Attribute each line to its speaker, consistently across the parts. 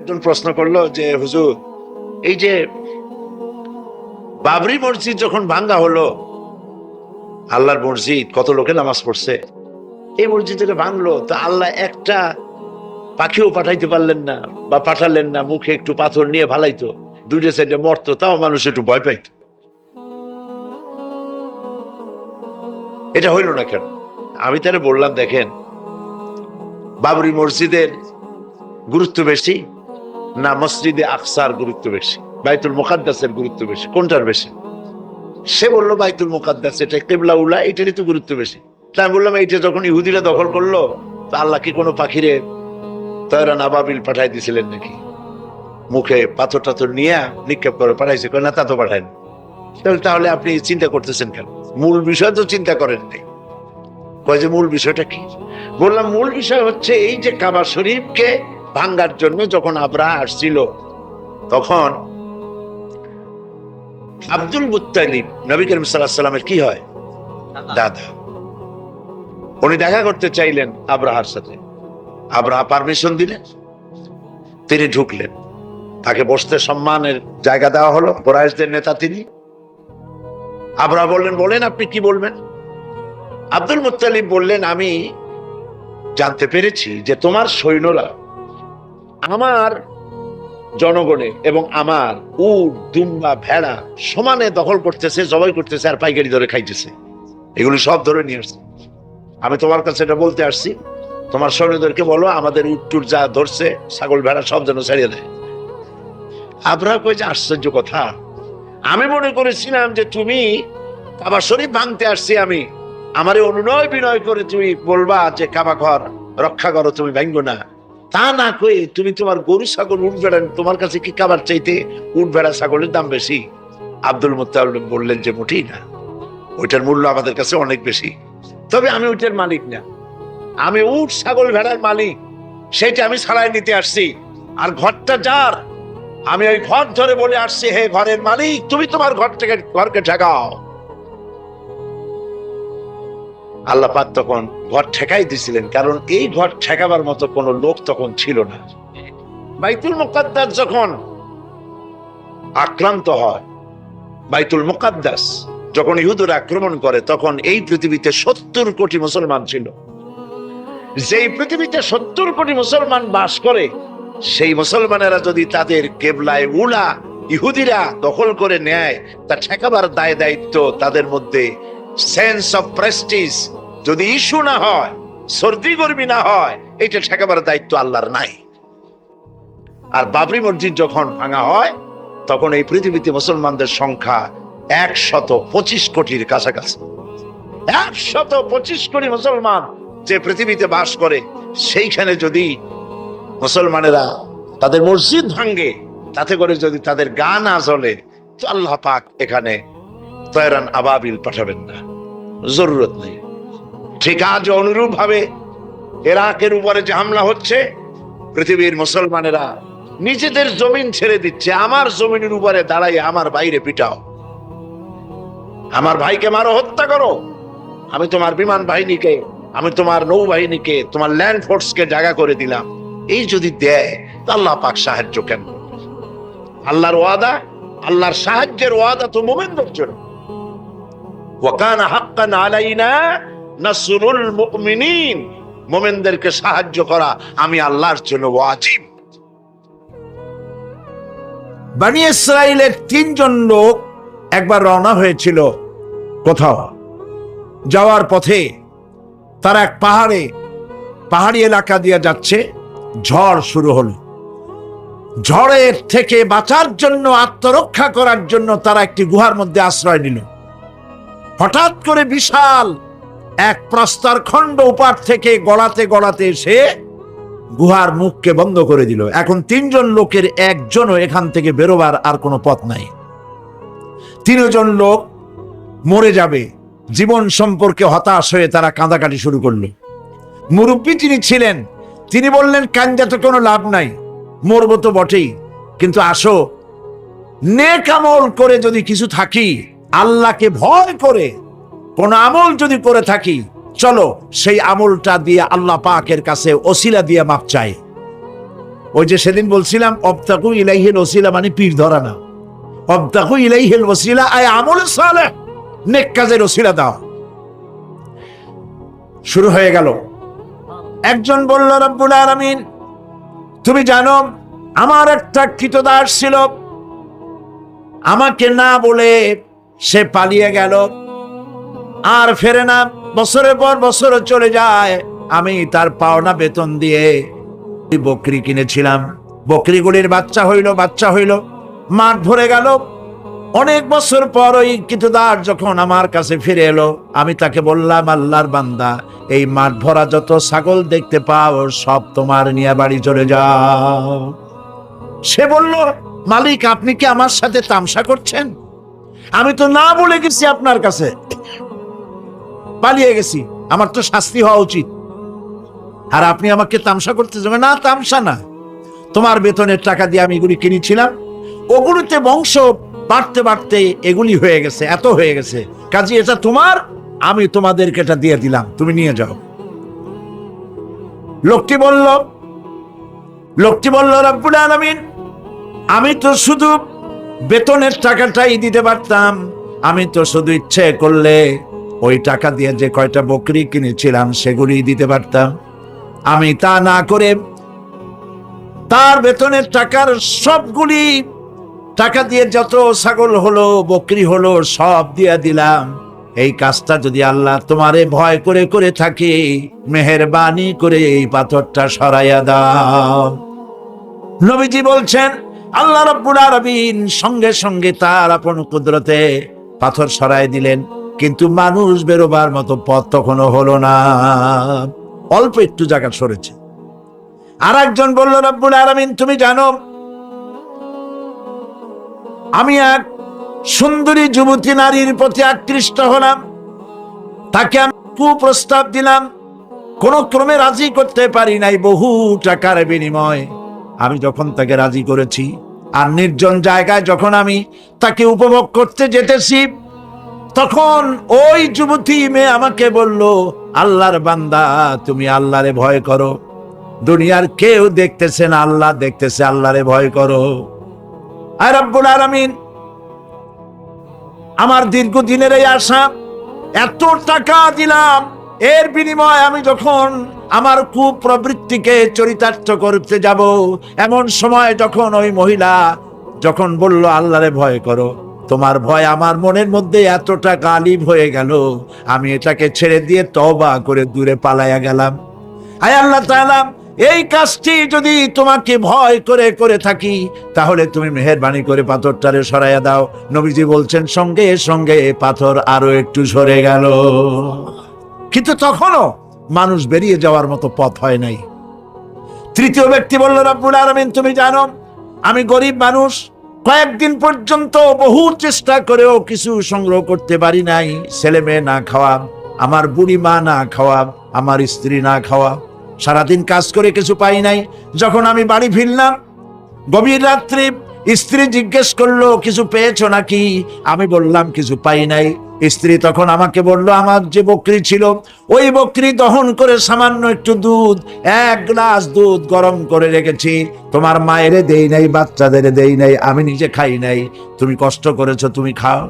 Speaker 1: একজন প্রশ্ন করলো যে হুজুর, এই যে বাবরি মসজিদ যখন ভাঙ্গা হলো, আল্লাহর মসজিদ, কত লোকে নামাজ পড়ছে, এই মসজিদে ভাঙলো, তো আল্লাহ একটা পাখিও পাঠাইতে পারলেন না বা পাঠালেন না, মুখে একটু পাথর নিয়ে ভালাইতো, দুইটা সাইডে মরতো, তাও মানুষ একটু ভয় পাইত, এটা হইল না কেন? আমি তারা বললাম, দেখেন, বাবরি মসজিদের গুরুত্ব বেশি না মসজিদে আকসার গুরুত্ব বেশি, বাইতুল মুকাদ্দাসের গুরুত্ব বেশি, কোনটার বেশি? সে বললো বাইতুল মুকাদ্দাস, এটা কিবলা উলা, এটারই তো গুরুত্ব বেশি। তাই আমি বললাম, এইটা যখন ইহুদিরা দখল করলো, তো আল্লাহ কি কোনো পাখিরে তয়রান আবাবিল পাঠাই দিছিলেন নাকি? মুখে পাথর টাথর নিয়ে নিক্ষেপ করে পাঠাইছে? না, তা তো পাঠায় না। তাহলে আপনি চিন্তা করতেছেন কেন? মূল বিষয় তো চিন্তা করেন নাই। কয় যে মূল বিষয়টা কি? বললাম, মূল বিষয় হচ্ছে এই যে কাবা শরীফকে ভাঙ্গার জন্য যখন আবরাহা আসছিল, তখন আব্দুল মুত্তালিব নবী করিম সাল্লাল্লাহু আলাইহি ওয়াসাল্লামের কি হয়? দাদা। উনি দেখা করতে চাইলেন আবরাহার সাথে। আবরাহা পারমিশন দিলেন, তিনি ঢুকলেন, তাকে বসতে সম্মানের জায়গা দেওয়া হলো, কুরাইশদের নেতা তিনি। আবরাহা বললেন, বলেন আপনি কি বলবেন? আব্দুল মুত্তালিব বললেন, আমি জানতে পেরেছি যে তোমার সৈন্যরা আমার জনগণে এবং আমার উট, দুম্বা, ভেড়া সমানে দখল করতেছে, জবাই করতেছে আর পাইকারি ধরে খাইতেছে, এগুলি সব ধরে নিয়ে আসছে। আমি তোমার কাছে এটা বলতে আসছি, তোমার সৈন্যদেরকে বলো আমাদের উট টুট যা ধরছে, ছাগল ভেড়া সব যেন ছাড়িয়ে দেয়। আবরাহা কই যে আশ্চর্য কথা, আমি মনে করেছিলাম যে তুমি কাবা শরীফ ভাঙতে আসছি, আমি আমারে অনুনয় বিনয় করে তুমি বলবা যে কাবা ঘর রক্ষা করো, তুমি ভাঙবো না। তা না কয়ে তুমি তোমার গরু ছাগল উট ভেড়া, তোমার কাছে কি কাবার চাইতে উট ভেড়া ছাগলের দাম বেশি? আব্দুল মুত্তালিব বললেন যে মোটেই না, ওইটার মূল্য আমাদের কাছে অনেক বেশি, তবে আমি ওইটার মালিক না, আমি উট ছাগল ভেড়ার মালিক, সেটা আমি ছাড়াই নিতে আসছি, আর ঘরটা যার, আমি ওই ঘর ধরে বলে আসছি, হে ঘরের মালিক, তুমি তোমার ঘরকে ঠেকাও। আল্লাহ পাক তখন ঘর ঠেকাই দিছিলেন, কারণ এই ঘর ঠেকাবার মতো কোনো লোক তখন ছিল না। বাইতুল মুকাদ্দাস যখন আক্রান্ত হয়, বাইতুল মুকাদ্দাস যখন ইহুদিরা আক্রমণ করে, তখন এই পৃথিবীতে 70 কোটি মুসলমান ছিল। যেই পৃথিবীতে 70 কোটি মুসলমান বাস করে, সেই মুসলমানেরা যদি তাদের কেবলায় উলা ইহুদিরা দখল করে নেয়, তা ঠেকাবার দায় দায়িত্ব তাদের মধ্যে, সেন্স অফ প্রেস্টিজ যদি ইস্যু না হয়, সর্দি গর্মি না হয়, এটা ঠেকাবার দায়িত্ব আল্লাহর নাই। আর বাবরি মসজিদ যখন ভাঙা হয়, তখন এই পৃথিবীতে মুসলমানদের সংখ্যা 125 কোটির কাছাকাছি। 125 কোটি মুসলমান যে পৃথিবীতে বাস করে, সেইখানে যদি মুসলমানেরা তাদের মসজিদ ভাঙ্গে, তাতে করে যদি তাদের গা না জ্বলে, তো আল্লাহ পাক এখানে তয়রান আবাবিল পাঠাবেন না, জরুরত নেই। ঠিক আজ অনুরূপ ভাবে ইরাকের উপরে যে হামলা হচ্ছে, পৃথিবীর মুসলমানেরা নিজেদের জমিন ছেড়ে দিচ্ছে, আমার জমিনের উপরে দাঁড়াই আমার বাইরে পিটাও, আমার ভাইকে মারো, হত্যা করো, আমি তোমার বিমান বাহিনীকে, আমি তোমার নৌবাহিনীকে, তোমার ল্যান্ড ফোর্সকে জায়গা করে দিলাম। এই যদি দেয়, আল্লাহ পাক সাহায্য কেন? আল্লাহর ওয়াদা, আল্লাহর সাহায্যের ওয়াদা তো মুমিনদের জন্য। ওয়া কানা হাক্কান আলাইনা নাসরুল মুমিনিন, মুমিনদেরকে সাহায্য করা আমি আল্লাহর জন্য ওয়াজিব।
Speaker 2: বনী ইসরাইলের 3 জন লোক একবার রওনা হয়েছিল কোথাও, যাওয়ার পথে তারা এক পাহাড়ি এলাকা দিয়ে যাচ্ছে, ঝড় শুরু হলো। ঝড়ের থেকে বাঁচার জন্য, আত্মরক্ষা করার জন্য তারা একটি গুহার মধ্যে আশ্রয় নিল। হঠাৎ করে বিশাল এক প্রস্তর খণ্ড উপার থেকে গড়াতে গড়াতে এসে গুহার মুখকে বন্ধ করে দিল। এখন 3 জন লোকের একজনও এখান থেকে বেরোবার আর কোনো পথ নাই। 3 জন লোক মরে যাবে, জীবন সম্পর্কে হতাশ হয়ে তারা কাঁদাকাটি শুরু করলো। মুরব্বী যিনি ছিলেন, তিনি বললেন, কান্দাতে কোনো লাভ নাই, মরবো তো বটেই, কিন্তু আসো, নেক আমল করে যদি কিছু থাকি, আল্লাহকে ভয় করে কোন আমল যদি করে থাকি, চলো সেই আমলটা দিয়ে আল্লাহ পাকের কাছে ওসিলা দিয়ে মাপ চাই। ওই যে সেদিন বলছিলাম অবতাকু ইলাইহিল ওসিলা মানে পীর ধরা না, অবতাকু ইলাইহিল ওসিলা আয় আমল সালেহ, নেক কাজের ওসিলা দাও। শুরু হয়ে গেল। একজন বলল, রব্বুল আলামিন তুমি জানো আমার একটা কৃতদাস ছিল, আমাকে না বলে সে পালিয়ে গেল, আর ফেরে না, বছরের পর বছর চলে যায়। আমি তার পাওনা বেতন দিয়ে বকরি কিনেছিলাম, বকরিগুলির বাচ্চা হইল, মাঠ ভরে গেল। অনেক বছর পর ওই কৃতদাস যখন আমার কাছে ফিরে এলো, আমি তাকে বললাম, আল্লাহর বান্দা, এই মাঠ ভরা যত ছাগল দেখতে পাও সব তোমার নিয়ে বাড়ি চলে যাও। সে বলল, মালিক আপনি কি আমার সাথে তামসা করছেন? আমি তো না বলে গেছি আপনার কাছে, পালিয়ে গেছি, আমার তো শাস্তি হওয়া উচিত, আর আপনি আমাকে তামসা করতে যাবেন? না, তামসা না, তোমার বেতনের টাকা দিয়ে আমি এগুলি কিনেছিলাম, ওগুলিতে বংশ বাড়তে বাড়তে এগুলি হয়ে গেছে, এত হয়ে গেছে, কাজে এটা তোমার, আমি তোমাদেরকে এটা দিয়ে দিলাম, তুমি নিয়ে যাও। লোকটি বলল, রব্বুল আলামিন আমি তো শুধু বেতনের টাকাটাই দিতে পারতাম, আমি তো শুধু ইচ্ছে করলে ওই টাকা দিয়ে যে কয়টা বকরি কিনেছিলাম সেগুলি দিতে পারতাম। আমি তা না করে তার বেতনের টাকার সবগুলি টাকা দিয়ে যত ছাগল হলো, বকরি হলো, সব দিয়ে দিলাম। এই কাজটা যদি আল্লাহ তোমারে ভয় করে করে থাকি, মেহেরবানি করে এই পাথরটা সরাইয়া দাও। নবীজি বলছেন, আল্লাহ রাব্বুল আলামিন সঙ্গে সঙ্গে তার আপন কুদরতে পাথর সরাই দিলেন, কিন্তু মানুষ বেরোবার মতো পথ তখনও হলো না, অল্প একটু জায়গা সরেছে। আর একজন বলল, রাব্বুল আলামিন তুমি জানো আমি এক সুন্দরী যুবতী নারীর প্রতি আকৃষ্ট হলাম, তাকে আমি কুপ্রস্তাব দিলাম, কোন ক্রমে রাজি করতে পারি নাই, বহু টাকার বিনিময় আমি যখন তাকে রাজি করেছি, আর নির্জন জায়গায় যখন আমি তাকে উপভোগ করতে যেতেছি, তখন ওই যুবতী মেয়ে আমাকে বলল, আল্লাহর বান্দা তুমি আল্লাহরে ভয় করো, দুনিয়ার কেউ দেখতেছে না, আল্লাহ দেখতেছে, আল্লাহরে ভয় করো। আর রব্বুল আলামিন আমার দীর্ঘদিনের এই আশা, এত টাকা দিলাম, এর বিনিময়ে আমি যখন আমার কুপ্রবৃত্তিকে চরিতার্থ করতে যাব, এমন সময় যখন ওই মহিলা যখন বলল আল্লাহরে ভয় করো, তোমার ভয় আমার মনের মধ্যে এতটা গালিব হয়ে গেল, আমি এটাকে ছেড়ে দিয়ে তওবা করে দূরে পালাইয়া গেলাম। আয় আল্লাহ তাআলা, এই কাজটি যদি তোমাকে ভয় করে করে থাকি, তাহলে তুমি মেহেরবানি করে পাথরটারে সরাইয়া দাও। নবীজি বলছেন, সঙ্গে সঙ্গে পাথর আরো একটু সরে গেল, কিন্তু তখনও মানুষ বেরিয়ে যাওয়ার মতো পথ হয় নাই। তৃতীয় ব্যক্তি বলল, রব্বুল আলামিন তুমি জানো আমি গরিব মানুষ, কয়েকদিন পর্যন্ত বহু চেষ্টা করেও কিছু সংগ্রহ করতে পারি নাই, ছেলে মেয়ে না খাওয়া, আমার বুড়ি মা না খাওয়া, আমার স্ত্রী না খাওয়া, সারাদিন কাজ করে কিছু পাই নাই। যখন আমি বাড়ি ফিরলাম গভীর রাত্রি, স্ত্রী জিজ্ঞেস করলো কিছু পেয়েছো নাকি? আমি বললাম কিছু পাই নাই। স্ত্রী তখন আমাকে বলল, আমার যে বকরি ছিল ওই বকরি দহন করে সামান্য একটু দুধ, 1 গ্লাস দুধ গরম করে রেখেছি, তোমার মায়েরে দেই নাই, বাচ্চাদের দেই নাই, আমি নিজে খাই নাই, তুমি কষ্ট করেছো, তুমি খাও।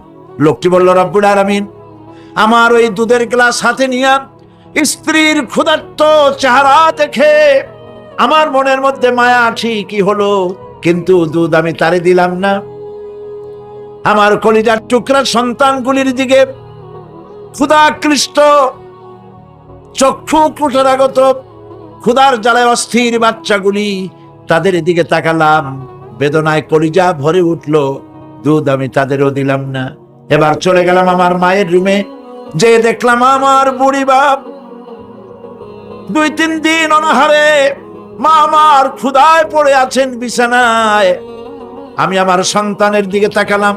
Speaker 2: লোকটি বলল, রব্বুল আলামিন আমার ওই দুধের গ্লাস হাতে নিয়ে স্ত্রীর ক্ষুধার্ত চেহারা দেখে আমার মনের মধ্যে মায়া ঠিকই হলো, কিন্তু দুধ আমি তারে দিলাম না। আমার কলিজার টুকরা সন্তানগুলির দিকে ক্ষুধাকৃষ্ট চক্ষু কুটরাগত ক্ষুধার জ্বালায় অস্থির বাচ্চাগুলি, তাদের দিকে তাকালাম, বেদনায় কলিজা ভরে উঠলো, দুধ আমি তাদেরও দিলাম না। এবার চলে গেলাম আমার মায়ের রুমে, যে দেখলাম আমার বুড়ি বাপ 2-3 দিন অনাহারে, মা আমার ক্ষুধায় পড়ে আছেন বিছানায়। আমি আমার সন্তানের দিকে তাকালাম,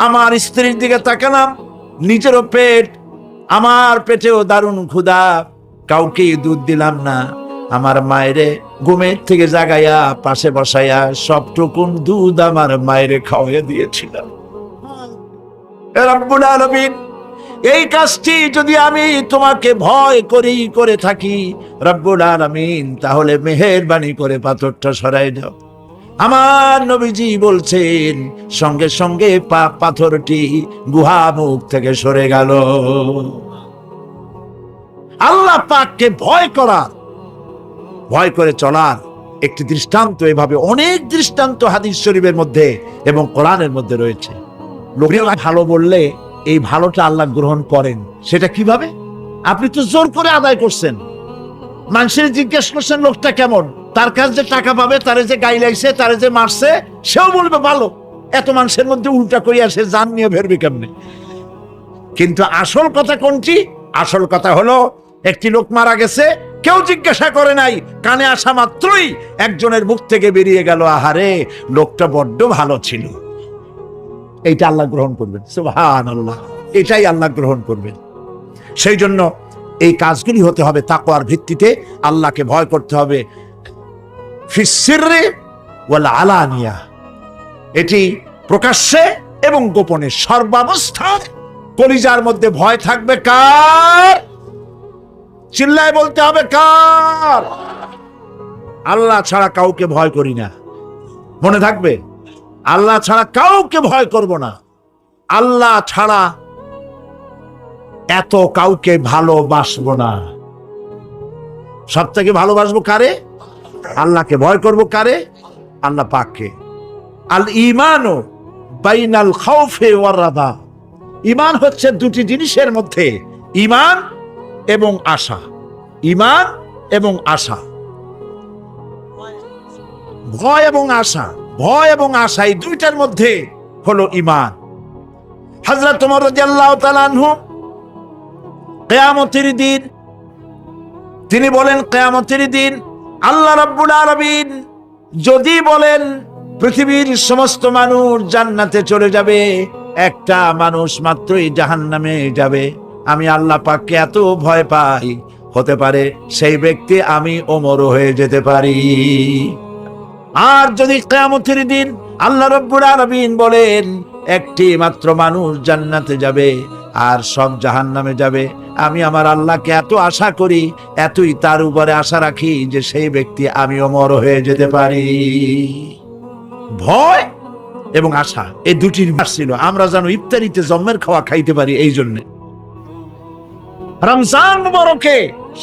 Speaker 2: আমার স্ত্রীর দিকে তাকালাম, নিজেরও পেট, আমার পেটেও দারুণ ক্ষুধা, কাউকে দুধ দিলাম না। আমার মায়েরে ঘুমের থেকে জাগাইয়া পাশে বসাইয়া সবটুকুন দুধ আমার মায়েরে খাওয়াইয়া দিয়েছিলাম। রব্বুল আলামিন এই কাজটি যদি আমি তোমাকে ভয় করে থাকি রব্বুল আলামিন, তাহলে মেহেরবানি করে পাথরটা সরাই দাও। আমার নবীজি বলছেন সঙ্গে সঙ্গে পাথরটি গুহা মুখ থেকে সরে গেল। আল্লাহ পাককে ভয় করে চলার একটি দৃষ্টান্ত, এভাবে অনেক দৃষ্টান্ত হাদিস শরীফের মধ্যে এবং কোরআনের মধ্যে রয়েছে। লোকেরা ভালো বললে এই ভালোটা আল্লাহ গ্রহণ করেন। সেটা কিভাবে? আপনি তো জোর করে আদায় করছেন, মানুষের জিজ্ঞেস করছেন লোকটা কেমন, তার কাছে যে টাকা পাবে, তারে যে গাইলাইছে, তারে যে মারছে, সেও বলবে ভালো। এত মানুষের মধ্যে উল্টা করিয়া সে জান নিয়ে ফেরবে কেমনে? কিন্তু আসল কথা কোনটি? আসল কথা হলো একটি লোক মারা গেছে, কেউ জিজ্ঞাসা করে নাই, কানে আসা মাত্রই একজনের মুখ থেকে বেরিয়ে গেল, আহারে লোকটা বড্ড ভালো ছিল। এইটা আল্লাহ গ্রহণ করবেন, সুবহানাল্লাহ, এটাই আল্লাহ গ্রহণ করবেন। সেই জন্য এই কাজগুলি হতে হবে তাকওয়ার ভিত্তিতে, আল্লাহকে ভয় করতে হবে ফিস সিররি ওয়াল আলানিয়া, এটি প্রকাশ্যে এবং গোপনে সর্বাবস্থায় কলিজার মধ্যে ভয় থাকবে কার? চিল্লায় বলতে হবে কার? আল্লাহ ছাড়া কাউকে ভয় করি না, মনে থাকবে। আল্লাহ ছাড়া কাউকে ভয় করব না, আল্লাহ ছাড়া এত কাউকে ভালোবাসবো না। সব থেকে ভালোবাসবো কারে? আল্লাহকে ভয় করব কারে? আল্লাহ পাককে। আল ঈমানু বাইনাল খাউফি ওয়ার রাদা, ঈমান হচ্ছে দুটি জিনিসের মধ্যে, ঈমান এবং আশা। ঈমান এবং আশা, ভয় এবং আশা, ভয় এবং আশা, এই দুইটার মধ্যে হলো ঈমান। হযরত ওমর রাদিয়াল্লাহু তাআলা আনহু কিয়ামতের দিন তিনি বলেন, কিয়ামতের দিন আল্লাহ রাব্বুল আলামিন যদি বলেন পৃথিবীর সমস্ত মানুষ জান্নাতে চলে যাবে, একটা মানুষ মাত্রই জাহান্নামে যাবে, আমি আল্লাহ পাককে এত ভয় পাই, হতে পারে সেই ব্যক্তি আমি ওমর হয়ে যেতে পারি। আর যদি কিয়ামতের দিন আল্লাহ রাব্বুল আলামিন বলেন একটি মাত্র মানুষ জান্নাতে যাবে আর সব জাহান্নামে যাবে, আমি আমার আল্লাহকে এত আশা করি, এতই তার উপরে আশা রাখি যে সেই ব্যক্তি আমি ওমর হয়ে যেতে পারি। ভয় এবং আশা, এই দুটির ছিল। আমরা যেন ইফতারিতে জম্মের খাওয়া খাইতে পারি, এই জন্য রমজান মুবারকে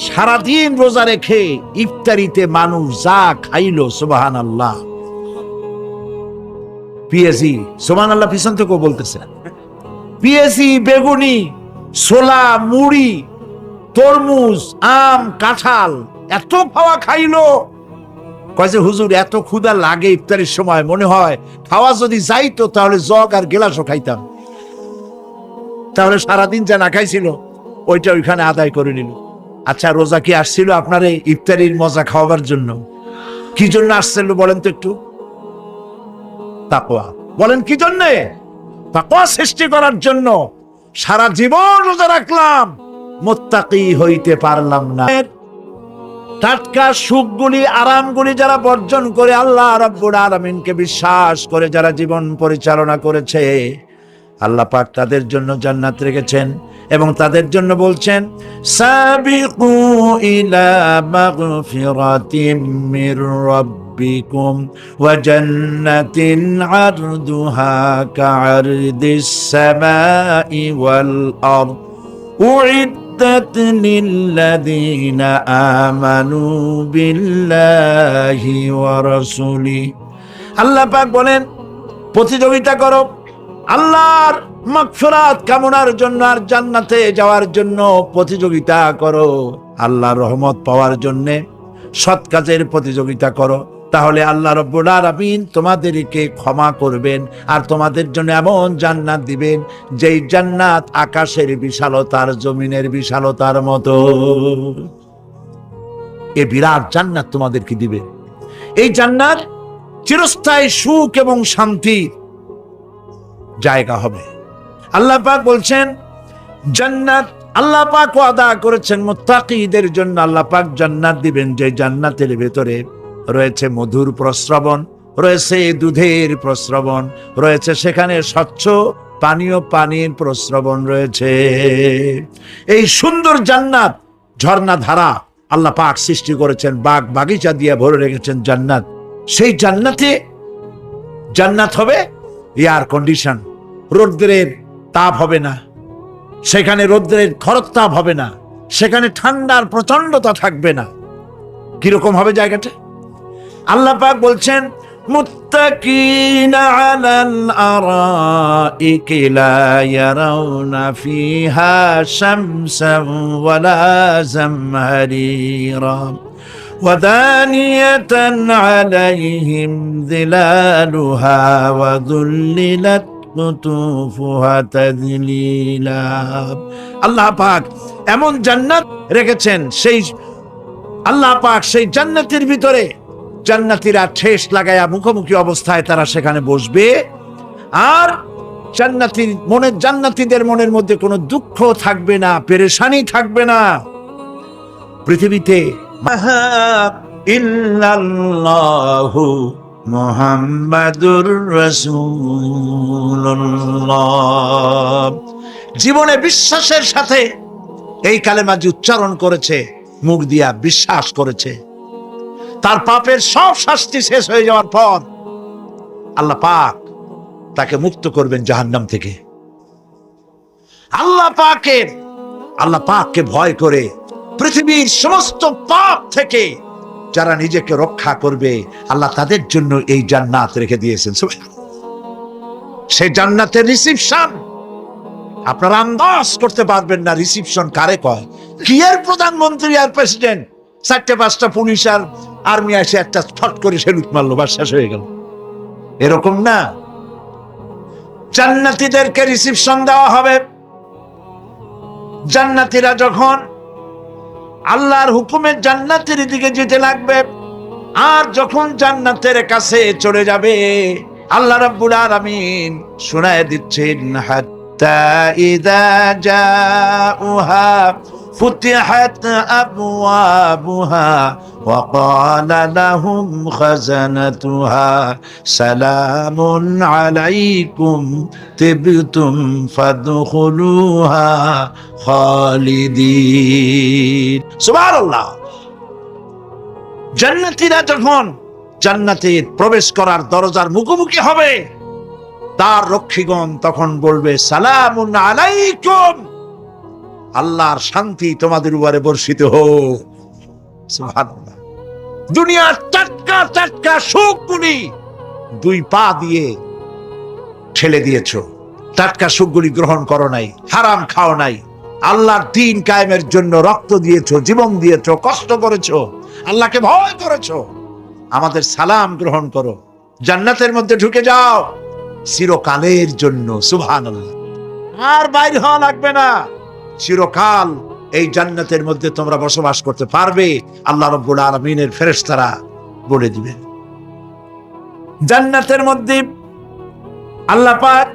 Speaker 2: সারাদিন রোজা রেখে ইফতারিতে মানুষ যা খাইলো, সুবহানাল্লাহ। পিএসি, সুবহানাল্লাহ, পিছন থেকেও বলতেছে পিএসি, বেগুনি, ছোলা, মুড়ি, তরমুজ, আম, কাঁঠাল, এত খাওয়া খাইলো। কয় যে হুজুর এত ক্ষুধা লাগে ইফতারের সময়, মনে হয় খাওয়া যদি যাইতো তাহলে জগ আর গেলাসও খাইতাম। তাহলে সারাদিন যা না খাইছিল ওইটা ওইখানে আদায় করে নিল। আচ্ছা, রোজা কি আসছিল আপনার এই ইফতারির মজা খাওয়াবার জন্য? কি জন্য আসছিল বলেন তো একটু? তাকওয়া। বলেন কি জন্যে? তাকওয়া সৃষ্টি করার জন্য। সারা জীবন রোজা রাখলাম, মুত্তাকি হইতে পারলাম না। টাটকা সুখগুলি, আরামগুলি যারা বর্জন করে আল্লাহ রাব্বুল আলামিনকে বিশ্বাস করে যারা জীবন পরিচালনা করেছে, আল্লাহ পাক তাদের জন্য জান্নাত রেখেছেন এবং তাদের জন্য বলছেন সাবিকু ইলা মাগফিরাতিম মির রাব্বিকুম ওয়া জান্নাতিন আরদুহা কাআরদিস সামাই ওয়াল আরদ উইদ্দাত লিল্লাযীনা আমানু বিল্লাহি ওয়া রাসূলিহি। আল্লাহ পাক বলেন প্রতিযোগিতা করো আল্লাহর মাগফিরাত কামনার জন্য আর জান্নাতে যাওয়ার জন্য প্রতিযোগিতা করো, আল্লাহর রহমত পাওয়ার জন্য সৎ কাজের প্রতিযোগিতা করো, তাহলে আল্লাহ রাব্বুল আলামিন তোমাদেরকে ক্ষমা করবেন আর তোমাদের জন্য এমন জান্নাত দিবেন যেই জান্নাত আকাশের বিশালতার জমিনের বিশালতার মতো। এই বিরাট জান্নাত তোমাদেরকে দিবে। এই জান্নাত চিরস্থায়ী সুখ এবং শান্তির জায়গা হবে। আল্লাহ পাক বলছেন জান্নাত, আল্লাহ পাক ওয়াদা করেছেন মুত্তাকিদের জন্য আল্লাহ পাক জান্নাত দিবেন, যে জান্নাতের ভেতরে রয়েছে মধুর প্রস্রবণ, রয়েছে দুধের প্রস্রবণ, রয়েছে সেখানে স্বচ্ছ পানীয় পানির প্রস্রবণ রয়েছে। এই সুন্দর জান্নাত, ঝর্ণা ধারা আল্লাহ পাক সৃষ্টি করেছেন, বাগ বাগিচা দিয়ে ভরে রেখেছেন জান্নাত। সেই জান্নাতে জান্নাত হবে এয়ার কন্ডিশন, রৌদ্রের তাপ হবে না সেখানে, রৌদ্রের খরতাপ হবে না সেখানে, ঠান্ডার প্রচন্ডতা থাকবে না। কিরকম হবে জায়গাটা? আল্লাহ পাক বলছেন, মুত্তাকিনা আলাল আরাইকি লা ইয়ারাউনা ফিহা শামসান ওয়ালা জামহারিরা ওয়াদানিয়াতান আলাইহিম যিলালুহা ওয়া যুল্লিলাত কুতুফুহা তাযলিলা। আল্লাহ পাক এমন জান্নাত রেখেছেন, সেই আল্লাহ পাক সেই জান্নাতের ভিতরে জান্নাতীরা ঠেস লাগায়া মুখোমুখি অবস্থায় তারা সেখানে বসবে, আর জান্নাতীদের মনের মধ্যে কোনো দুঃখ থাকবে না, পেরেশানি থাকবে না। পৃথিবীতে ইল্লাল্লাহু মুহাম্মাদুর রাসূলুল্লাহ, জীবনে বিশ্বাসের সাথে এই কালেমাজি উচ্চারণ করেছে, মুখ দিয়া বিশ্বাস করেছে, তার পাপের সব শাস্তি শেষ হয়ে যাওয়ার পর আল্লাহ পাক তাকে মুক্ত করবেন জাহান্নাম থেকে। আল্লাহ পাককে ভয় করে পৃথিবীর সমস্ত পাপ থেকে যারা নিজেকে রক্ষা করবে, আল্লাহ তাদের জন্য এই জান্নাত রেখে দিয়েছেন। সেই জান্নাতের রিসিপশন আপনারা আন্দাজ করতে পারবেন না। রিসিপশন কারে কয়? কি এর প্রধানমন্ত্রী আর প্রেসিডেন্ট, 4-5টা পুলিশ আর আর্মি এসে একটা ফট করে সেলুট মারলো, বাস শেষ হয়ে গেল, এরকম না। জান্নাতীদেরকে রিসিপশন দেওয়া হবে। জান্নাতীরা যখন আল্লাহর হুকুমে জান্নাতের দিকে যেতে লাগবে, আর যখন জান্নাতের কাছে চলে যাবে, আল্লাহ রাব্বুল আলামিন শোনায় দিচ্ছেন, হাত্তা ইযা জাউহা ফুতিহাত আবওয়াবুহা ওয়া ক্বালা লাহুম খাজানাতুহা সালামুন আলাইকুম তিবতুম ফাদখুলুহা খালিদিন। সুবহানাল্লাহ। জান্নাতীরা যখন জান্নাতে প্রবেশ করার দরজার মুখোমুখি হবে, তার রক্ষীগণ তখন বলবে, সালামুন আলাইকুম, আল্লাহর শান্তি তোমাদের উপরে বর্ষিত হোক। সুবহানাল্লাহ। দুনিয়ার টাটকা টাটকা সুখগুলি 2 পা দিয়ে ঠেলে দিয়েছো, টাটকা সুখগুলি গ্রহণ করো নাই, হারাম খাও নাই, আল্লাহর দ্বীন কায়েমের জন্য রক্ত দিয়েছো, জীবন দিয়েছো, কষ্ট করেছো, আল্লাহকে ভয় করেছো। আমাদের সালাম গ্রহণ করো, জান্নাতের মধ্যে ঢুকে যাও চিরকালের জন্য। সুবহানাল্লাহ। আর বাইর হওয়া লাগবে না, চিরকাল এই জান্নাতের মধ্যে তোমরা বসবাস করতে পারবে, আল্লাহ রাব্বুল আলামিনের ফেরেশতারা বলে দিবেন। জান্নাতের মধ্যে আল্লাহ পাক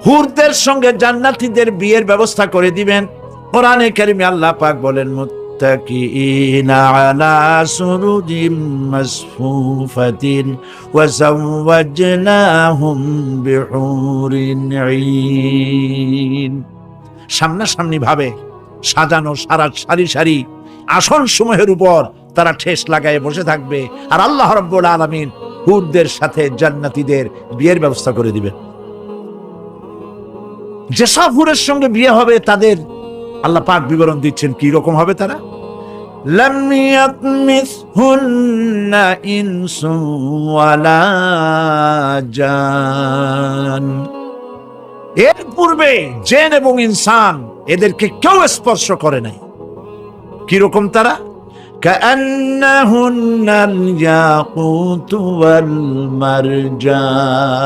Speaker 2: হুরদের সঙ্গে জান্নাতীদের বিয়ের ব্যবস্থা করে দিবেন। কোরআনে কারিমে আল্লাহ পাক বলেন, মুত্তাকিইনা আলা সুরুজিম মাসফুফাতিন ওয়া যাওয়াজনাহুম বিহুরিন ঈন। সামনাসামনি ভাবে সাজানো সারি সারি আসন সমূহের উপর তারা ঠেস লাগায় বসে থাকবে, আর আল্লাহ রাব্বুল আলামিন হুরদের সাথে জান্নাতীদের বিয়ের ব্যবস্থা করে দিবেন। যেসব হুরের সঙ্গে বিয়ে হবে তাদের আল্লাহ পাক বিবরণ দিচ্ছেন কি রকম হবে তারা। লাম ইয়াতমিসহুন্না ইনসুন ওয়ালা জান, এর পূর্বে জিন এবং ইনসান এদেরকে কেউ স্পর্শ করে নাই। কি রকম তারা? কাআন্নাহুন্নাল ইয়াকুতু ওয়াল মারজান,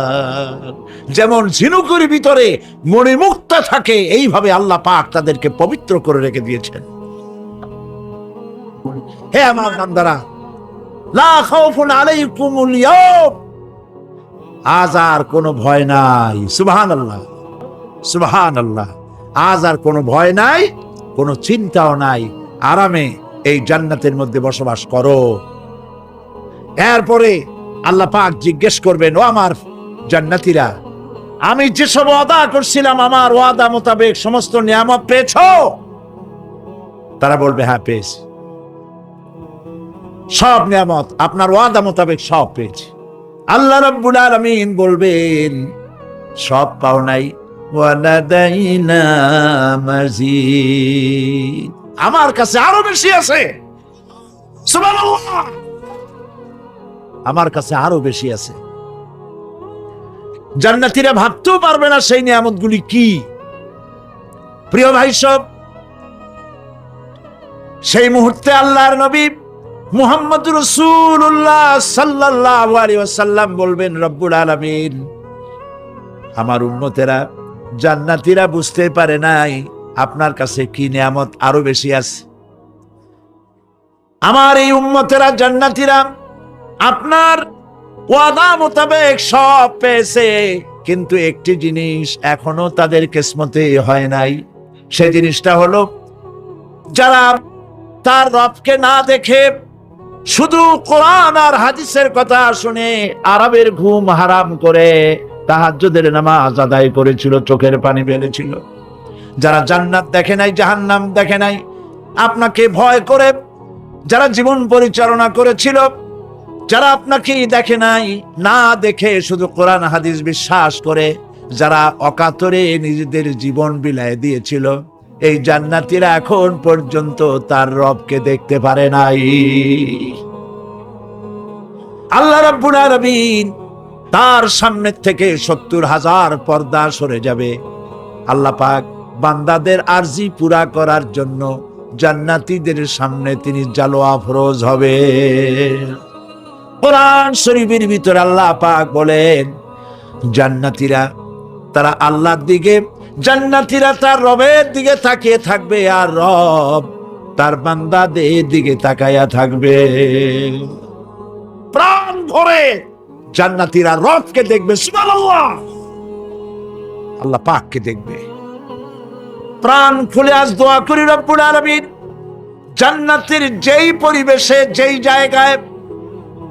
Speaker 2: যেমন ঝিনুকের ভিতরে মণিমুক্তা থাকে, এইভাবে আল্লাহ পাক তাদেরকে পবিত্র করে রেখে দিয়েছেন। হে আমার বান্দারা, লা খাউফুন আলাইকুমুল ইয়াউম, আজ আর কোনো ভয় নাই। সুবহানাল্লাহ, সুবহানাল্লাহ। আজ আর কোনো ভয় নাই, কোনো চিন্তাও নাই, আরামে এই জান্নাতের মধ্যে বসবাস করো। এরপরে আল্লাহ পাক জিজ্ঞেস করবেন, ও আমার জান্নাতীরা, আমি যেসব ওয়াদা করছিলাম আমার ওয়াদা মোতাবেক সমস্ত নিয়ামত পেয়েছো? তারা বলবে হ্যাঁ পেয়েছি, সব নিয়ামত আপনার ওয়াদা মোতাবেক সব পেয়েছি। আল্লাহ রাব্বুল আলামিন বলবেন সব পাও নাই, ওয়ালাদাইনা মাজিদ, আমার কাছে আরো বেশি আছে। সুবহানাল্লাহ, আমার কাছে আরো বেশি আছে। জান্নাতীরা ভাবতেও পারবে না সেই নিয়ামতগুলি কি। প্রিয় ভাই সব, সেই মুহূর্তে আল্লাহর নবী মুহাম্মদুর রাসূলুল্লাহ সাল্লাল্লাহু আলাইহি ওয়াসাল্লাম বলবেন, রব্বুল আলামিন আমার উম্মতেরা জান্নাতীরা বুঝতে পারে নাই আপনার কাছে কি নিয়ামত আরো বেশি আছে। আমার এই উম্মতেরা জান্নাতীরা আপনার ওয়াদা মোতাবেক সব পেয়েছে, কিন্তু একটি জিনিস এখনো তাদের কিসমতে হয় নাই। সেই জিনিসটা হলো যারা তার রবকে না দেখে শুধু কোরআন আর হাদিসের কথা শুনে আরবের ঘুম হারাম করে তাহাজ্জুদের নামাজ আদায় করেছিল, চোখের পানি ফেলেছিল, যারা জান্নাত দেখে নাই, জাহান্নাম দেখে নাই, আপনাকে ভয় করে যারা জীবন পরিচালনা করেছিল, যারা আপনাকে দেখে নাই, না দেখে শুধু কোরআন হাদিস বিশ্বাস করে যারা অকাতরে নিজেদের জীবন বিলায় দিয়েছিল, এই জান্নাতীরা এখন পর্যন্ত তার রবকে দেখতে পারে নাই। আল্লাহ রাব্বুল আলামিন তার সামনে থেকে ৭০,০০০ পর্দা সরে যাবে। আল্লাহ পাক বান্দাদের আরজি পুরা করার জন্য জান্নাতীদের সামনে তিনি জালোয়া ফরজ হবে। কোরআন শরীফের ভিতরে আল্লাহ পাক বলেন জান্নাতীরা তারা আল্লাহর দিকে, জান্নাতীরা তার রবের দিকে তাকিয়ে থাকবে, আর রব তার বান্দাদের দিকে তাকায়া থাকবে। প্রাণ ভরে জান্নাতীরা রবকে দেখবে, সুবহানাল্লাহ, আল্লাহ পাককে দেখবে। প্রাণ খুলে আজ দোয়া করি রব্বুল আলামিন জান্নাতের যেই পরিবেশে যেই জায়গায়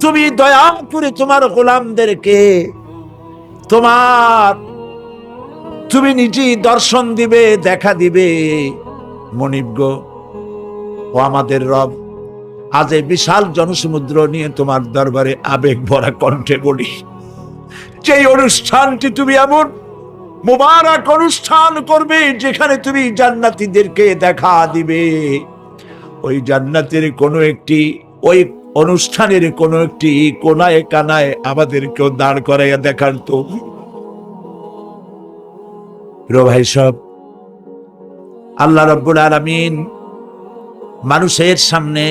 Speaker 2: তুমি দয়া করে তোমার গোলামদেরকে তুমি নিজেই দর্শন দিবে, দেখা দিবে। মনিব গো, ও আমাদের রব, আজ এই বিশাল জনসমুদ্র নিয়ে তোমার দরবারে আবেগ ভরা কণ্ঠে বলি, যেই অনুষ্ঠানটি তুমি এমন মুবারক অনুষ্ঠান করবে যেখানে তুমি জান্নাতীদেরকে দেখা দিবে, ওই জান্নাতের কোনো একটি, ওই অনুষ্ঠানের কোনো একটি কোনায় কানায় আমাদেরকেও দাঁড় করাইয়া দেখার তো। ভাই সব, আল্লাহ রাব্বুল আলামিন মানুষের সামনে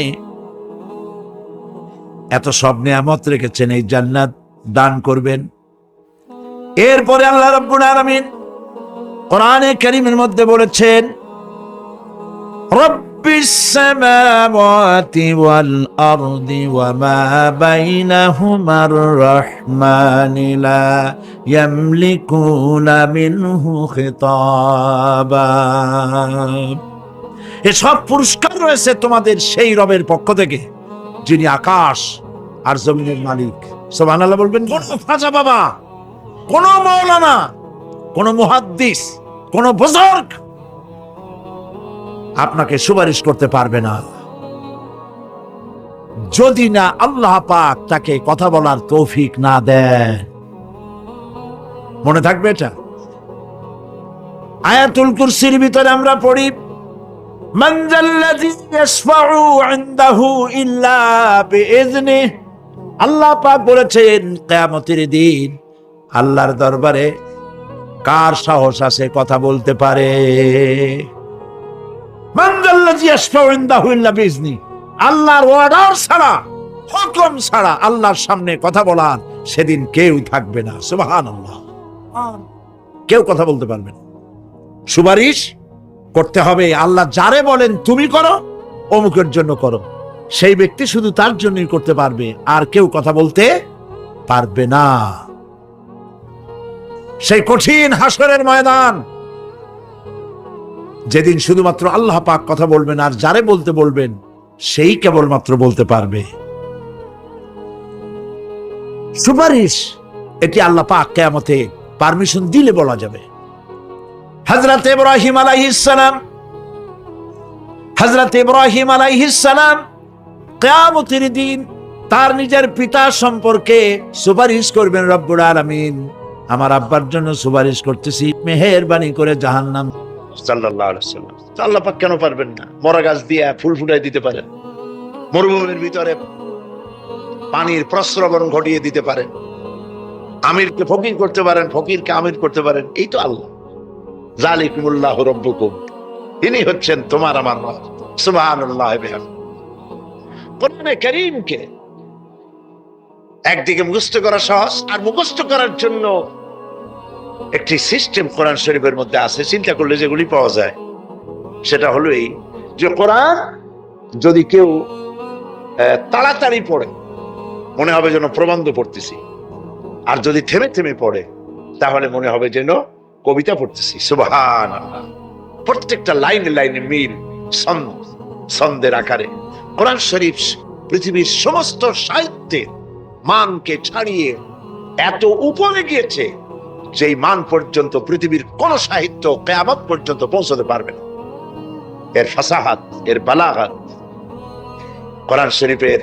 Speaker 2: এত সব নিয়ামত রেখেছেন, এই জান্নাত দান করবেন। এরপরে আল্লাহ রাব্বুল আলামিন কোরআনে কারীমের মধ্যে বলেছেন, রব্বিস সামাওয়াতি ওয়াল আরদি ওয়া মা বাইনাহুমার রাহমানি লা ইয়ামলিকুনা মিনহু খিতাবা। এসব পুরস্কার রয়েছে তোমাদের সেই রবের পক্ষ থেকে যিনি আকাশ আর জমিনের মালিক। সুবহানাল্লাহ বলবেন। কোন ফাজা বাবা, কোন মাওলানা, কোন মুহাদ্দিস, কোন বুজুর্গ আপনাকে সুপারিশ করতে পারবে না যদি না আল্লাহ পাক তাকে কথা বলার তৌফিক না দেন। মনে থাকবে এটা। আয়াতুল কুরসির ভিতরে আমরা পড়ি, মান যাল্লাযী ইয়াশফাউ ইনদাহু ইল্লা বিইযনিহি। আল্লাহ পাক বলেছেন কিয়ামতের দিন আল্লাহর দরবারে কার সাহস আছে কথা বলতে পারে। মান যাল্লাযী ইয়াশফাউ ইনদাহু ইল্লা বিইযনিহি, আল্লাহর অর্ডার ছাড়া, হুকুম ছাড়া আল্লাহর সামনে কথা বলার সেদিন কেউ থাকবে না। সুবহানাল্লাহ, কেউ কথা বলতে পারবে না। সুপারিশ করতে হবে আল্লাহ যারে বলেন তুমি করো, অমুকের জন্য করো, সেই ব্যক্তি শুধু তার জন্যই করতে পারবে, আর কেউ কথা বলতে পারবে না। সেই কঠিন হাসরের ময়দান, যেদিন শুধুমাত্র আল্লাহ পাক কথা বলবেন, আর যারে বলতে বলবেন সেই কেবলমাত্র বলতে পারবে। সুপারিশ এটি আল্লাহ পাক কিয়ামতে পারমিশন দিলে বলা যাবে। হযরত ইব্রাহিম আলাইহিস সালাম কিয়ামতের দিন তার নিজের পিতা সম্পর্কে সুপারিশ করবেন, রব্বুল আলামিন আমার আব্বার জন্য সুপারিশ করতেছি, মেহেরবানি করে জাহান্নাম।
Speaker 1: সাল্লাল্লাহু আলাইহি ওয়াসাল্লাম। তো আল্লাহ পাক কেন পারবেন না? মরা গাছ দিয়ে ফুল ফুটাই দিতে পারেন, মরুভূমির ভিতরে পানির প্রস্রবণ ঘটিয়ে দিতে পারেন, আমিরকে ফকির করতে পারেন, ফকিরকে আমির করতে পারেন। এই তো আল্লাহ। যালিকুমুল্লাহু রাব্বুকুম, ইনি হচ্ছেন তোমার আমার রব। সুবহানাল্লাহি ওয়া বিহামদিহি। কোরআনে কারীমকে একদিকে মুখস্থ করা সহজ, আর মুখস্থ করার জন্য একটি সিস্টেম কোরআন শরীফের মধ্যে আছে, চিন্তা করলে যেগুলি পাওয়া যায়। সেটা হলো এই যে কোরআন যদি কেউ তাড়াতাড়ি পড়ে মনে হবে যেন প্রবন্ধ পড়তেছি, আর যদি থেমে থেমে পড়ে তাহলে মনে হবে যেন কবিতা পড়তেছি। সুবহানাল্লাহ। প্রত্যেকটা লাইনে লাইনে মিল, ছন্দের আকারে কোরআন শরীফ পৃথিবীর সমস্ত সাহিত্যের মানকে ছাড়িয়ে এত উপরে গিয়েছে যেই মান পর্যন্ত পৃথিবীর কোন সাহিত্য কিয়ামত পর্যন্ত পৌঁছতে পারবে না। এর ফাসাহাত, এর বালাগাত, কোরআন শরীফের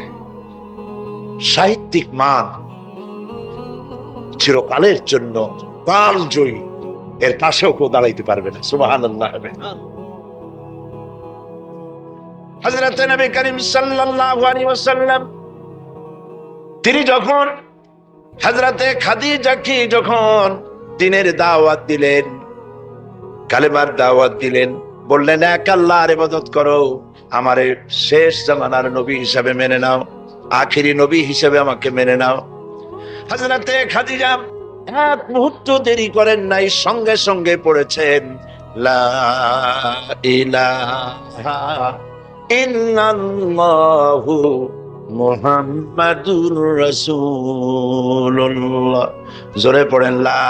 Speaker 1: সাহিত্যিক মান চিরকালের জন্য কালজয়ী, এর পাশেও কেউ দাঁড়াইতে পারবে না। সুবহানাল্লাহ। হযরত নবী করিম সাল্লাল্লাহু আলাইহি ওয়াসাল্লাম তিনি যখন হযরতে খাদিজাকে যখন দ্বীনের দাওয়াত দিলেন, কালেমার দাওয়াত দিলেন, বললেন এক আল্লাহর ইবাদত করো, আমারে শেষ জামানার নবী হিসেবে মেনে নাও, আখেরি নবী হিসেবে আমাকে মেনে নাও। হযরতে খাদিজা এক মুহূর্ত দেরি করেন নাই, সঙ্গে সঙ্গে পড়েছেন লা ইলাহা ইল্লাল্লাহু মুহাম্মাদুর রাসূলুল্লাহ। জোরে পড়েন লা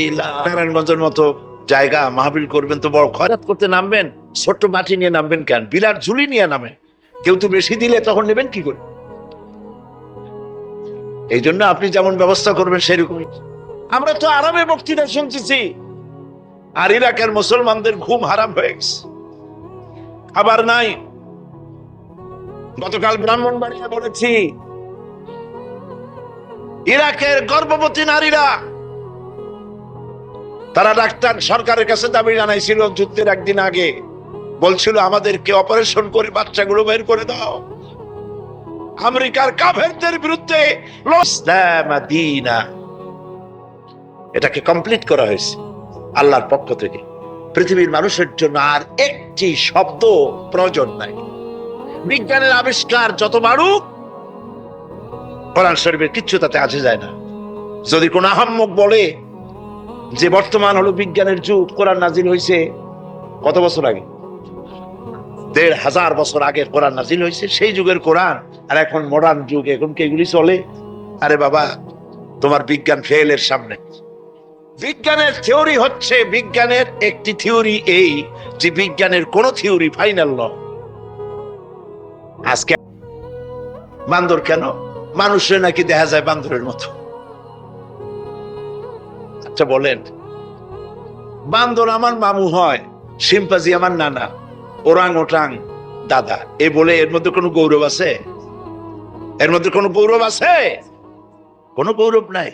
Speaker 1: ইলাহা। নারায়ণগঞ্জের মতো জায়গা মাহফিল করবেন তো বড় খয়রাত করতে নামবেন, ছোট্ট মাটি নিয়ে নামবেন কেন? বিলার ঝুলি নিয়ে নামে, কেউ তো বেশি দিলে তখন নেবেন কি করে? এই জন্য আপনি যেমন ব্যবস্থা করবেন সেরকমই। আমরা তো আরামে বক্তৃতা শুনতেছি, আর ইরাকের মুসলমানদের ঘুম হারাম হয়ে গেছে, খাবার নাই। গতকাল ব্রাহ্মণবাড়িয়া বলেছি, ইরাকের গর্ভবতী নারীরা তারা ডাক্তার সরকারের কাছে দাবি জানাইছিল যুদ্ধের একদিন আগে, বলছিল আমাদেরকে অপারেশন করে বাচ্চাগুলো বের করে দাও। আমেরিকার কাফেরদের বিরুদ্ধে এটাকে কমপ্লিট করা হয়েছে আল্লাহর পক্ষ থেকে। পৃথিবীর মানুষের জন্য আর একটি শব্দ প্রয়োজন নাই। বিজ্ঞানের আবিষ্কার যত বাড়ুক, কোরআন শরীফের কিচ্ছু তাতে আসে যায় না। যদি কোন আহাম্মক বলে যে বর্তমান হলো বিজ্ঞানের যুগ, কোরআন নাজিল হয়েছে কত বছর আগে? ১৫০০ বছর আগে কোরআন নাজিল হয়েছে, সেই যুগের কোরআন। আর এখন মডার্ন যুগ, এখন কি এগুলি চলে? আরে বাবা, তোমার বিজ্ঞান ফেলের সামনে। বিজ্ঞানের থিওরি হচ্ছে, বিজ্ঞানের একটি থিওরি এই যে বিজ্ঞানের কোন থিওরি ফাইনাল নয়। আজকে বান্দর কেন? মানুষের নাকি দেখা যায় বান্দরের মতো। আচ্ছা বলেন, বান্দর আমার মামু হয়, শিম্পাজি আমার নানা, ওরাং ওটাং দাদা, এ বলে এর মধ্যে কোনো গৌরব আছে? এর মধ্যে কোনো গৌরব আছে? কোনো গৌরব নাই।